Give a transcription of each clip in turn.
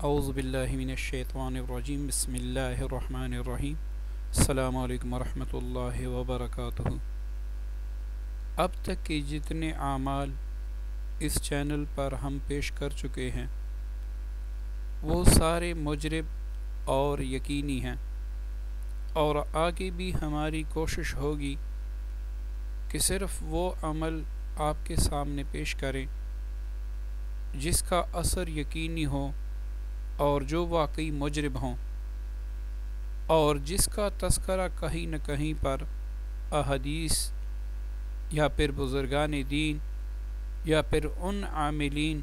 اعوذ باللہ من الشیطان الرجیم بسم اللہ الرحمن الرحیم السلام علیکم ورحمۃ اللہ وبرکاتہ۔ اب تک کے جتنے اعمال اس چینل پر ہم پیش کر چکے ہیں وہ سارے مجرب اور یقینی ہیں، اور آگے بھی ہماری کوشش ہوگی کہ صرف وہ عمل آپ کے سامنے پیش کریں جس کا اثر یقینی ہو اور جو واقعی مجرب ہوں، اور جس کا تذکرہ کہیں نہ کہیں پر احادیث یا پھر بزرگان دین یا پھر ان عاملین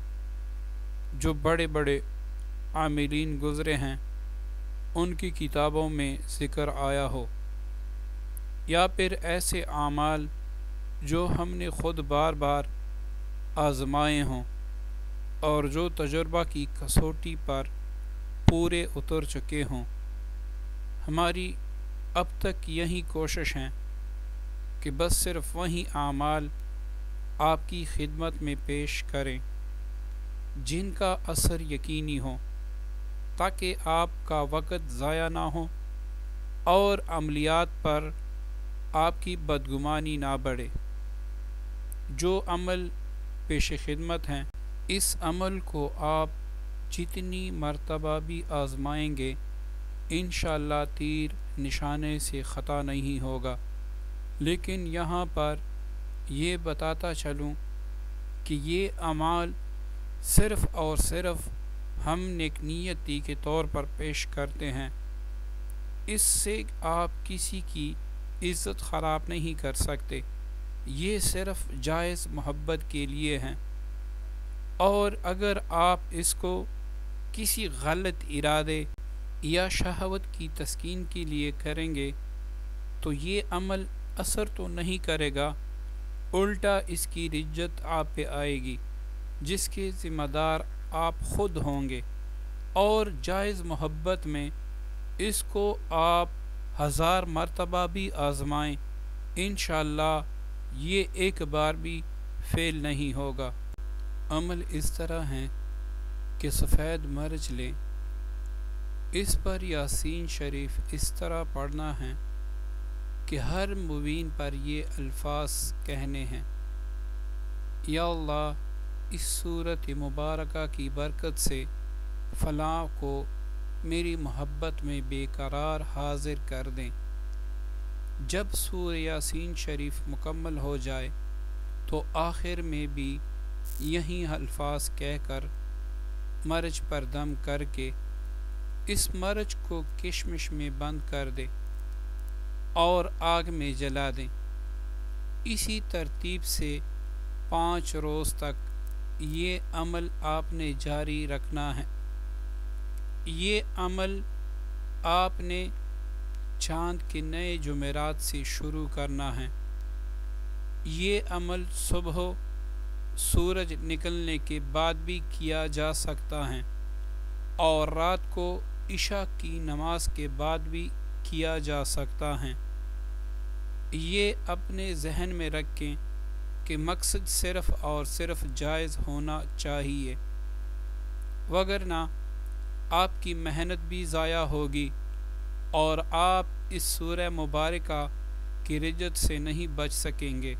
جو بڑے بڑے عاملین گزرے ہیں ان کی کتابوں میں ذکر آیا ہو، یا پھر ایسے اعمال جو ہم نے خود بار بار آزمائے ہوں اور جو تجربہ کی کسوٹی پر پورے اتر چکے ہوں۔ ہماری اب تک یہی کوشش ہے کہ بس صرف وہی اعمال آپ کی خدمت میں پیش کریں جن کا اثر یقینی ہو، تاکہ آپ کا وقت ضائع نہ ہو اور عملیات پر آپ کی بدگمانی نہ بڑھے۔ جو عمل پیش خدمت ہیں اس عمل کو آپ جتنی مرتبہ بھی آزمائیں گے انشاءاللہ تیر نشانے سے خطا نہیں ہوگا، لیکن یہاں پر یہ بتاتا چلوں کہ یہ اعمال صرف اور صرف ہم نیک نیتی کے طور پر پیش کرتے ہیں، اس سے آپ کسی کی عزت خراب نہیں کر سکتے، یہ صرف جائز محبت کے لیے ہیں، اور اگر آپ اس کو کسی غلط ارادے یا شہوت کی تسکین کے لیے کریں گے تو یہ عمل اثر تو نہیں کرے گا، الٹا اس کی رجت آپ پہ آئے گی جس کے ذمہ دار آپ خود ہوں گے، اور جائز محبت میں اس کو آپ 1000 مرتبہ بھی آزمائیں انشاءاللہ یہ ایک بار بھی فیل نہیں ہوگا۔ عمل اس طرح ہیں کہ سفید مرچ لیں، اس پر یاسین شریف اس طرح پڑھنا ہے کہ ہر مبین پر یہ الفاظ کہنے ہیں: یا اللہ اس صورت مبارکہ کی برکت سے فلاں کو میری محبت میں بے قرار حاضر کر دیں۔ جب سورہ یاسین شریف مکمل ہو جائے تو آخر میں بھی یہی الفاظ کہہ کر مرچ پر دم کر کے اس مرچ کو کشمش میں بند کر دیں اور آگ میں جلا دیں۔ اسی ترتیب سے 5 روز تک یہ عمل آپ نے جاری رکھنا ہے۔ یہ عمل آپ نے چاند کے نئے جمعرات سے شروع کرنا ہے۔ یہ عمل صبح سورج نکلنے کے بعد بھی کیا جا سکتا ہے، اور رات کو عشاء کی نماز کے بعد بھی کیا جا سکتا ہے۔ یہ اپنے ذہن میں رکھیں کہ مقصد صرف اور صرف جائز ہونا چاہیے، وگرنہ آپ کی محنت بھی ضائع ہوگی اور آپ اس سورہ مبارکہ کی رجت سے نہیں بچ سکیں گے۔